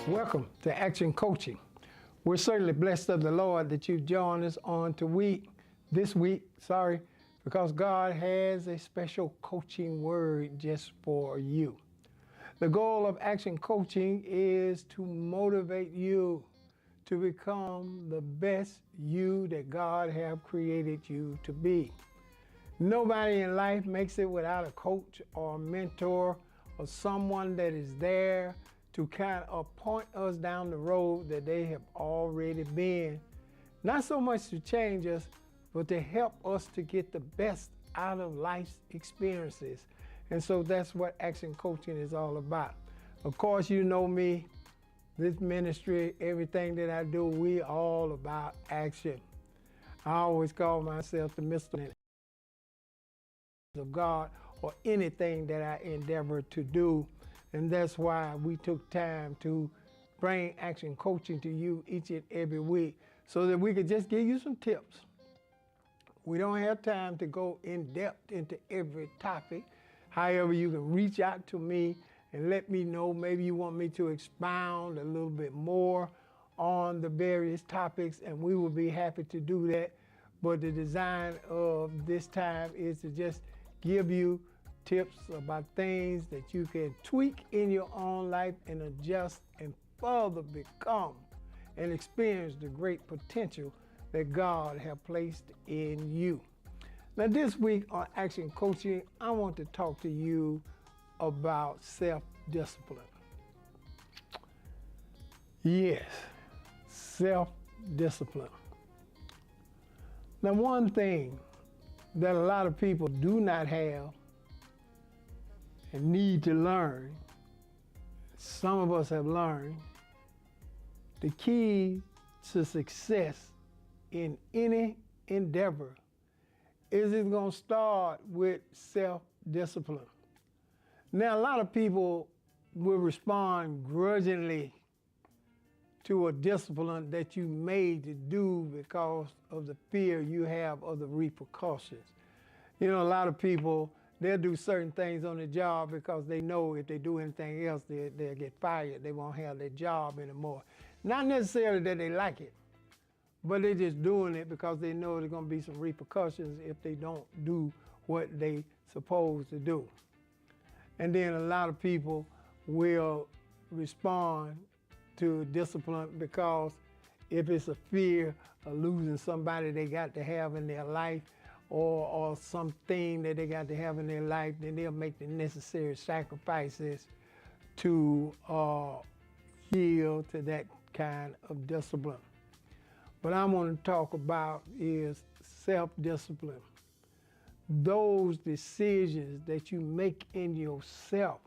Welcome to Action Coaching. We're certainly blessed of the Lord that you've joined us on this week, because God has a special coaching word just for you. The goal of Action Coaching is to motivate you to become the best you that God have created you to be. Nobody in life makes it without a coach or a mentor or someone that is there to kind of point us down the road that they have already been. Not so much to change us, but to help us to get the best out of life's experiences. And so that's what Action Coaching is all about. Of course, you know me, this ministry, everything that I do, we all about action. I always call myself the Mr. of God or anything that I endeavor to do. And that's why we took time to bring Action Coaching to you each and every week so that we could just give you some tips. We don't have time to go in depth into every topic. However, you can reach out to me and let me know. Maybe you want me to expound a little bit more on the various topics, and we will be happy to do that. But the design of this time is to just give you tips about things that you can tweak in your own life and adjust and further become and experience the great potential that God has placed in you. Now this week on Action Coaching, I want to talk to you about self-discipline. Yes, self-discipline. Now one thing that a lot of people do not have and need to learn, some of us have learned, the key to success in any endeavor is it's going to start with self-discipline. Now, a lot of people will respond grudgingly to a discipline that you made to do because of the fear you have of the repercussions. You know, a lot of people, they'll do certain things on the job because they know if they do anything else, they'll get fired. They won't have their job anymore. Not necessarily that they like it, but they're just doing it because they know there's going to be some repercussions if they don't do what they supposed to do. And then a lot of people will respond to discipline because if it's a fear of losing somebody they got to have in their life, or something that they got to have in their life, then they'll make the necessary sacrifices to yield to that kind of discipline. What I want to talk about is self-discipline. Those decisions that you make in yourself,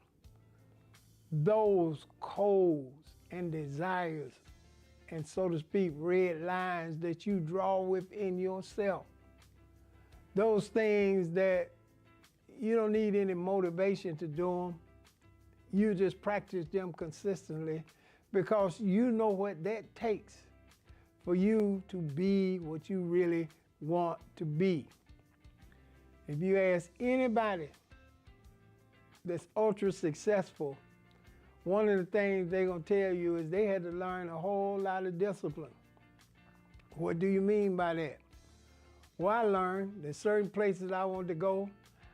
those codes and desires, and so to speak, red lines that you draw within yourself. Those things that you don't need any motivation to do them. You just practice them consistently because you know what that takes for you to be what you really want to be. If you ask anybody that's ultra successful, one of the things they're going to tell you is they had to learn a whole lot of discipline. What do you mean by that? Well, I learned that certain places I wanted to go,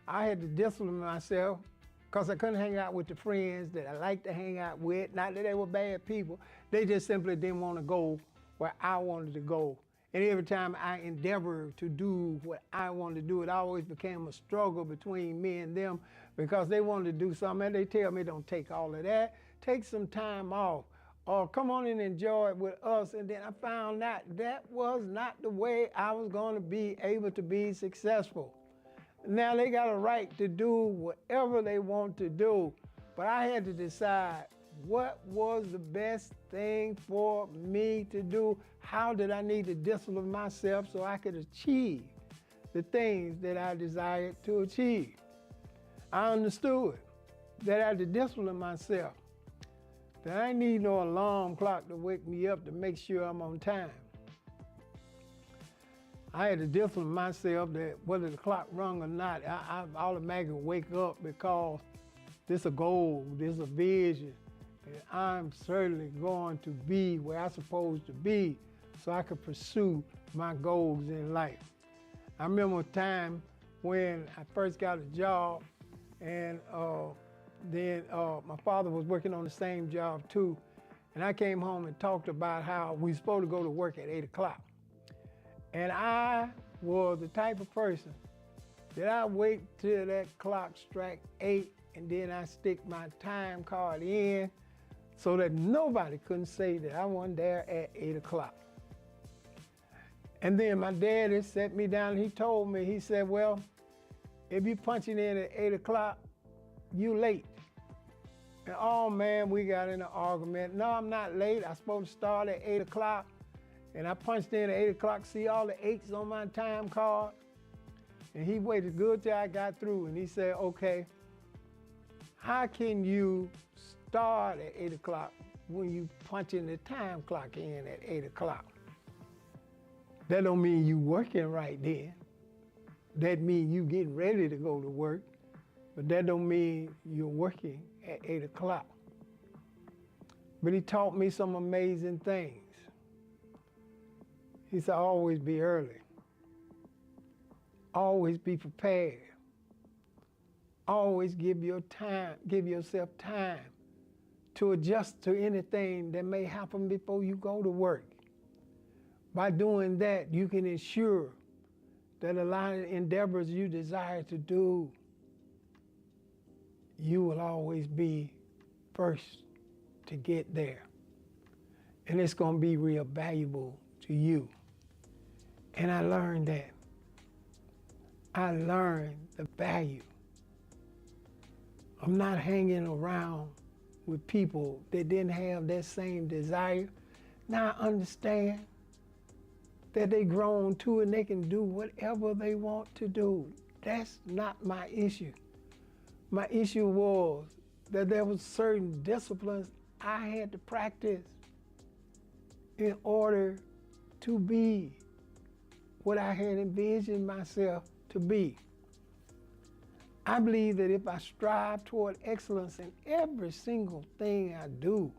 I had to discipline myself because I couldn't hang out with the friends that I liked to hang out with. Not that they were bad people. They just simply didn't want to go where I wanted to go. And every time I endeavored to do what I wanted to do, it always became a struggle between me and them because they wanted to do something and they tell me, don't take all of that. Take some time off. Or come on and enjoy it with us. And then I found out that was not the way I was going to be able to be successful. Now they got a right to do whatever they want to do, but I had to decide what was the best thing for me to do. How did I need to discipline myself so I could achieve the things that I desired to achieve? I understood that I had to discipline myself. That I need no alarm clock to wake me up to make sure I'm on time. I had to discipline myself that whether the clock rung or not, I automatically wake up because this is a goal, this is a vision, And I'm certainly going to be where I'm supposed to be so I can pursue my goals in life. I remember a time when I first got a job, and then my father was working on the same job too. And I came home and talked about how we were supposed to go to work at 8 o'clock. And I was the type of person that I wait till that clock strike 8, and then I stick my time card in so that nobody couldn't say that I wasn't there at 8 o'clock. And then my daddy sat me down and he told me, he said, well, if you punching in at 8 o'clock, you late. And oh man, we got in an argument. No, I'm not late. I'm supposed to start at 8 o'clock. And I punched in at 8 o'clock, see all the 8s on my time card. And he waited good till I got through. And he said, okay, how can you start at 8 o'clock when you punching the time clock in at 8 o'clock? That don't mean you working right then. That means you getting ready to go to work, but that don't mean you're working at 8 o'clock. But he taught me some amazing things. He said, always be early. Always be prepared. Always give yourself time to adjust to anything that may happen before you go to work. By doing that, you can ensure that a lot of endeavors you desire to do, you will always be first to get there. And it's going to be real valuable to you. And I learned that. I learned the value of not hanging around with people that didn't have that same desire. Now I understand that they grown too and they can do whatever they want to do. That's not my issue. My issue was that there was certain disciplines I had to practice in order to be what I had envisioned myself to be. I believe that if I strive toward excellence in every single thing I do,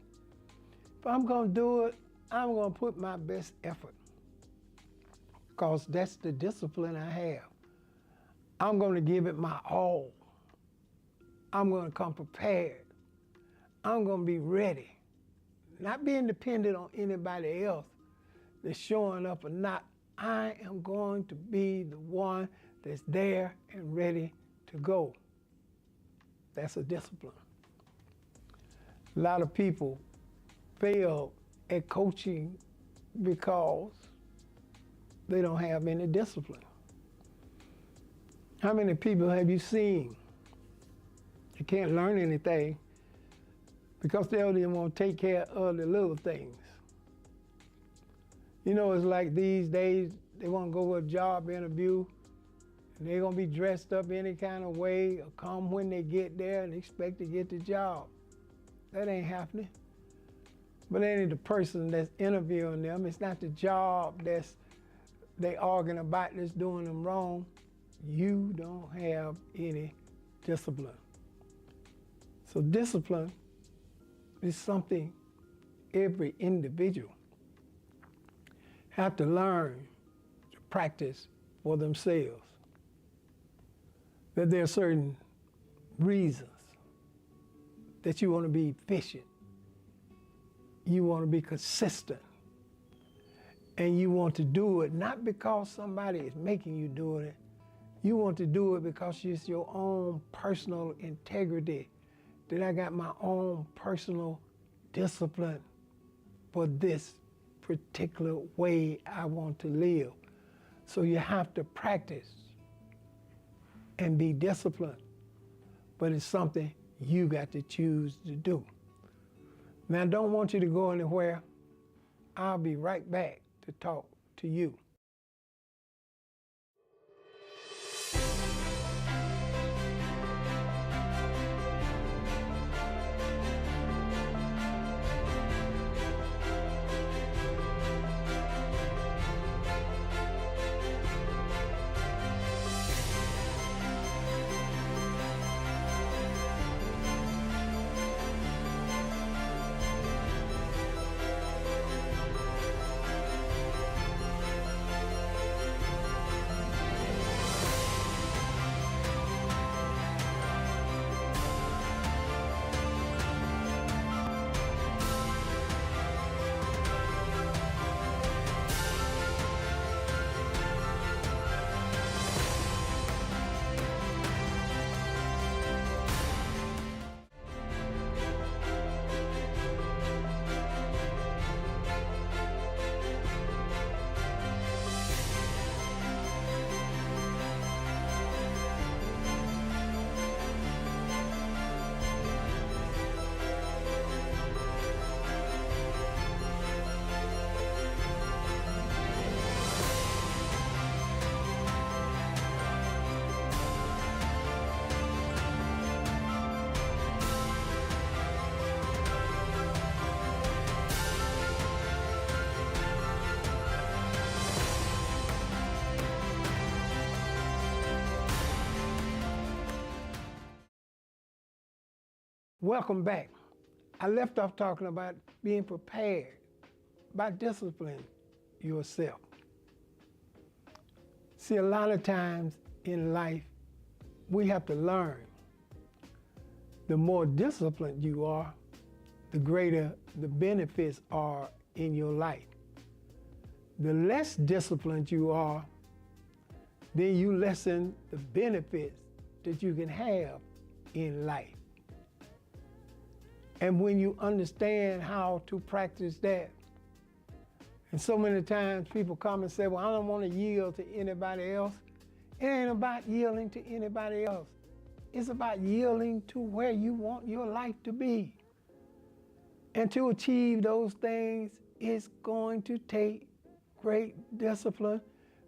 if I'm gonna do it, I'm gonna put my best effort, because that's the discipline I have. I'm gonna give it my all. I'm gonna come prepared. I'm gonna be ready. Not being dependent on anybody else that's showing up or not. I am going to be the one that's there and ready to go. That's a discipline. A lot of people fail at coaching because they don't have any discipline. How many people have you seen that can't learn anything because they don't even want to take care of the little things? You know, it's like these days, they want to go to a job interview, and they're going to be dressed up any kind of way or come when they get there and expect to get the job. That ain't happening. But it ain't the person that's interviewing them. It's not the job they arguing about that's doing them wrong. You don't have any discipline. So discipline is something every individual have to learn to practice for themselves. That there are certain reasons that you want to be efficient. You want to be consistent. And you want to do it not because somebody is making you do it. You want to do it because it's your own personal integrity. That I got my own personal discipline for this particular way I want to live. So you have to practice and be disciplined. But it's something you got to choose to do. Now, I don't want you to go anywhere. I'll be right back to talk to you. Welcome back. I left off talking about being prepared by disciplining yourself. See, a lot of times in life, we have to learn. The more disciplined you are, the greater the benefits are in your life. The less disciplined you are, then you lessen the benefits that you can have in life. And when you understand how to practice that, and so many times people come and say, well, I don't want to yield to anybody else. It ain't about yielding to anybody else. It's about yielding to where you want your life to be. And to achieve those things, it's going to take great discipline,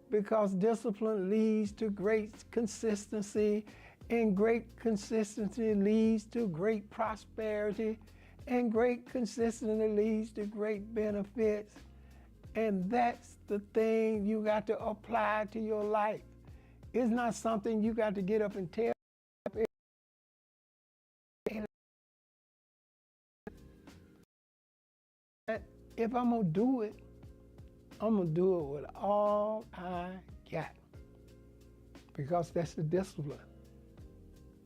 because discipline leads to great consistency, and great consistency leads to great prosperity, and great consistency leads to great benefits. And that's the thing you got to apply to your life. It's not something you got to get up and tell. If I'm gonna do it, I'm gonna do it with all I got, because that's the discipline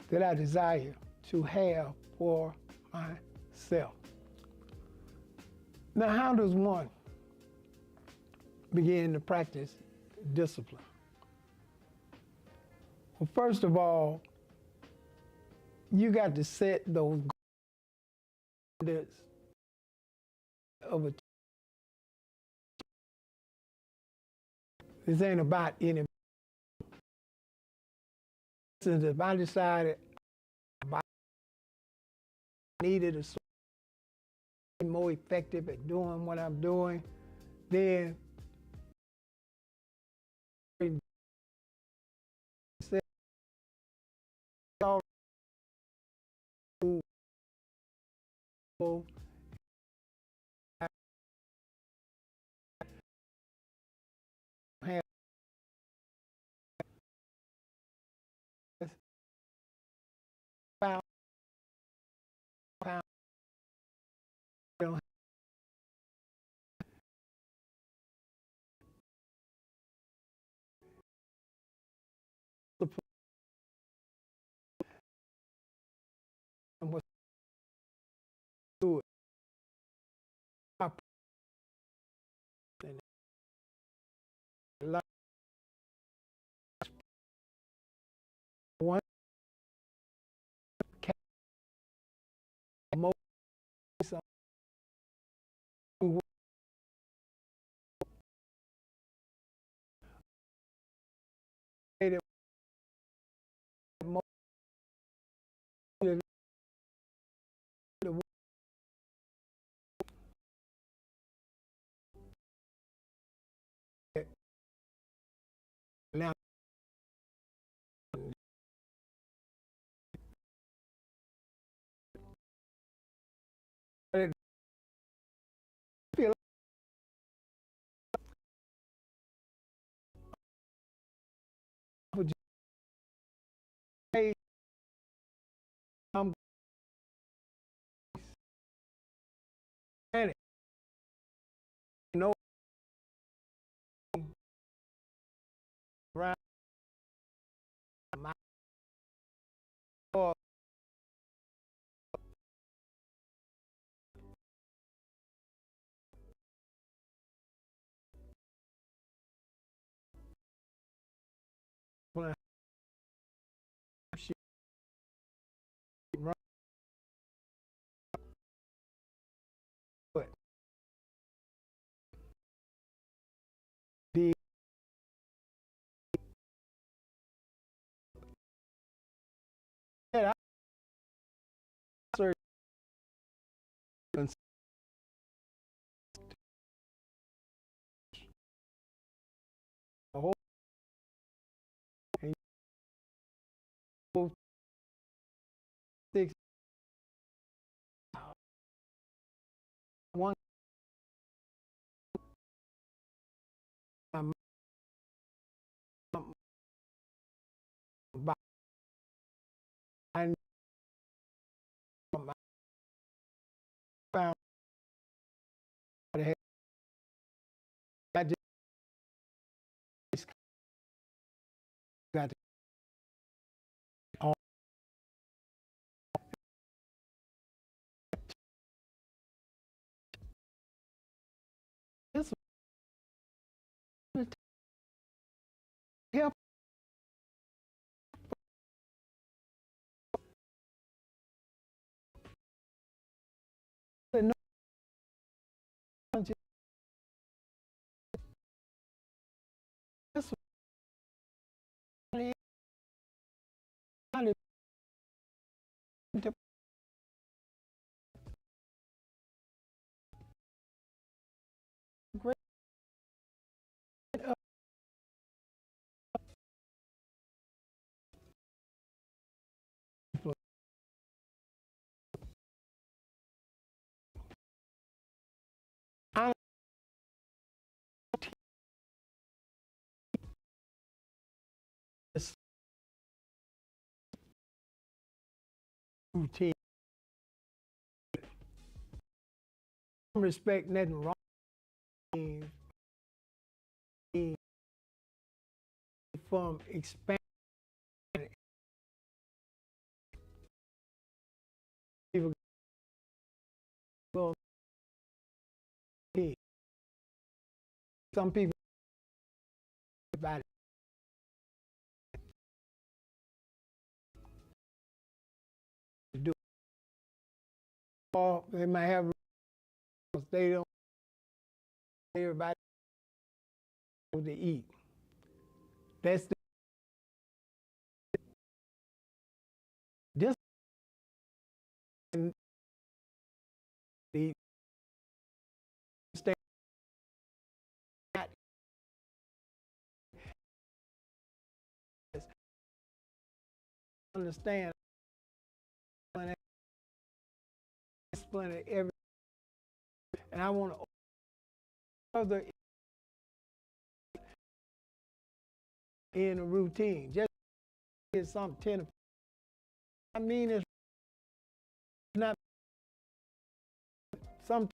that I desire to have for myself. Now, how does one begin to practice discipline? Well, first of all, you got to set those goals of a. This ain't about any. Since if I decided I needed to be more effective at doing what I'm doing, then do it. One now I'm no around my the whole six one I I just got to all this help the knowledge. That's great. I this routine. Respect nothing wrong from expanding. People go ahead. Some people about it. Do. Or they might have rules. They don't. Everybody knows to eat. That's this. The state understand and explain it every, and I want to further in a routine. Just get some 10. I mean, it's not some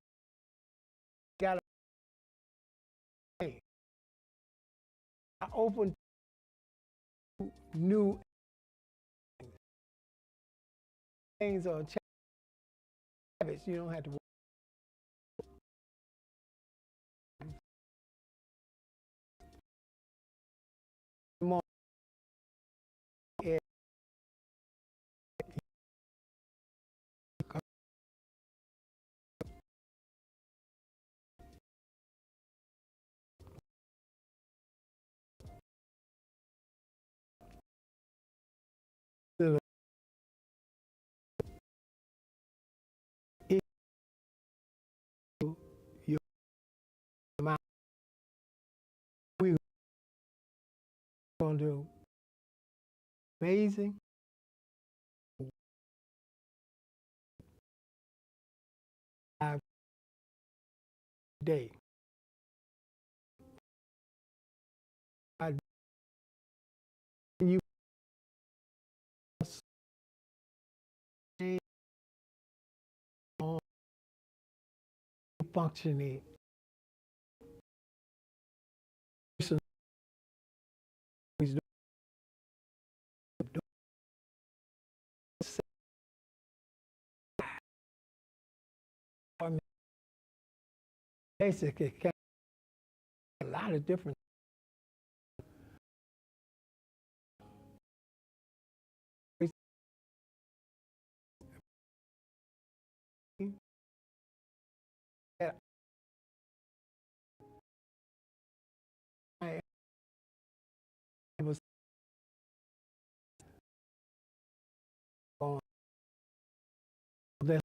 got to. I open to new things or habits. You don't have to work more. Your mind. We're going to do amazing day. You on functioning. Basically, a lot of different. I was on this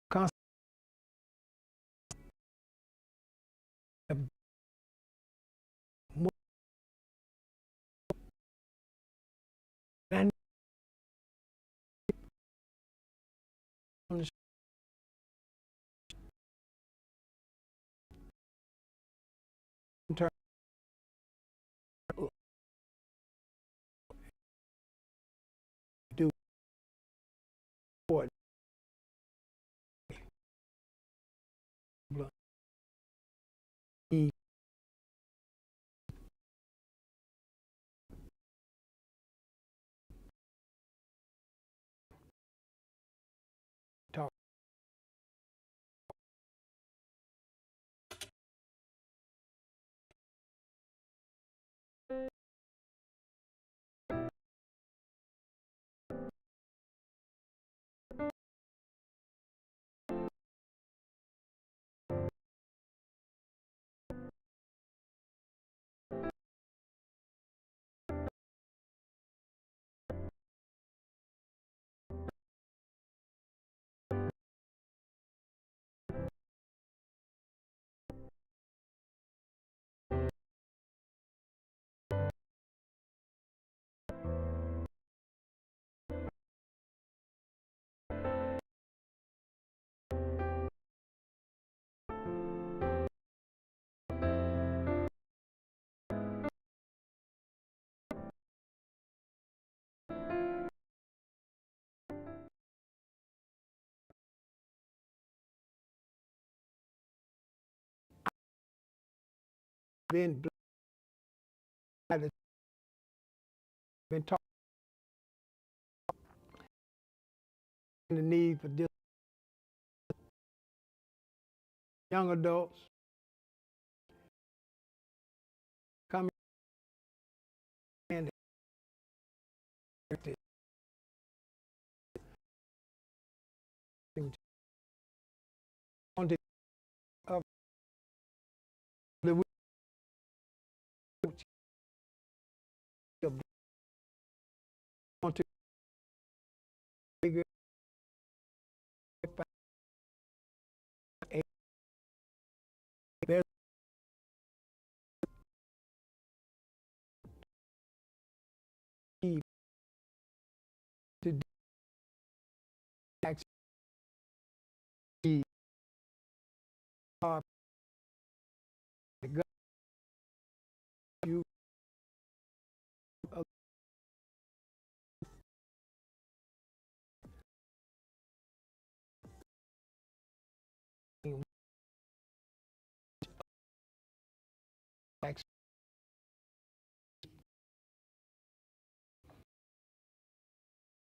constant more than on the term do what he talk been been talking the need for this young adults coming in on the of the want to figure there's need to actually the God you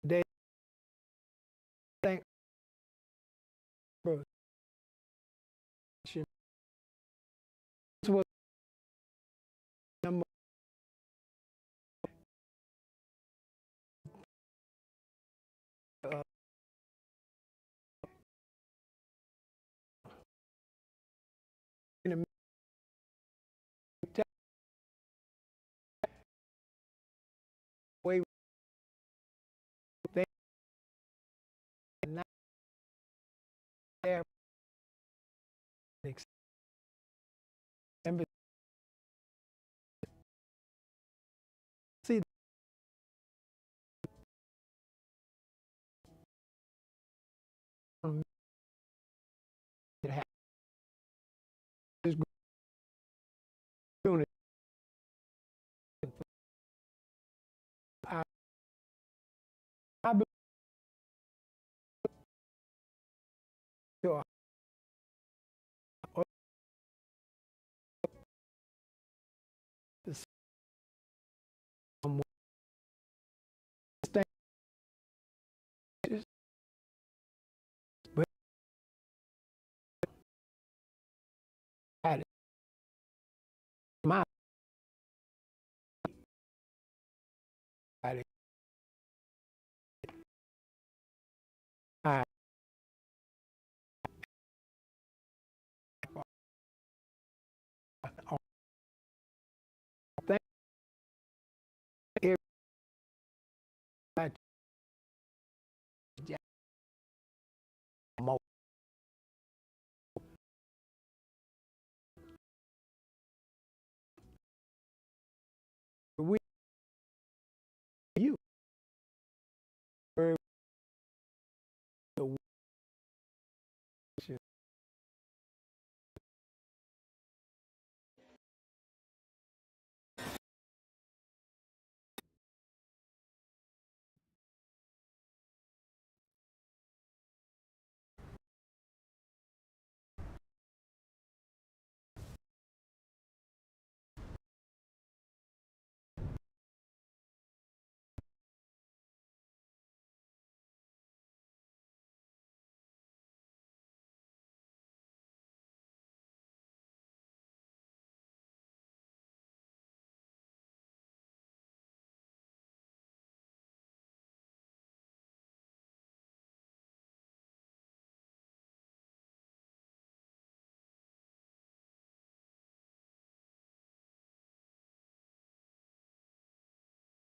they think this was number uh, in the way they not there and see it happen. This doing it. I, I believe your this thing but at it my at it.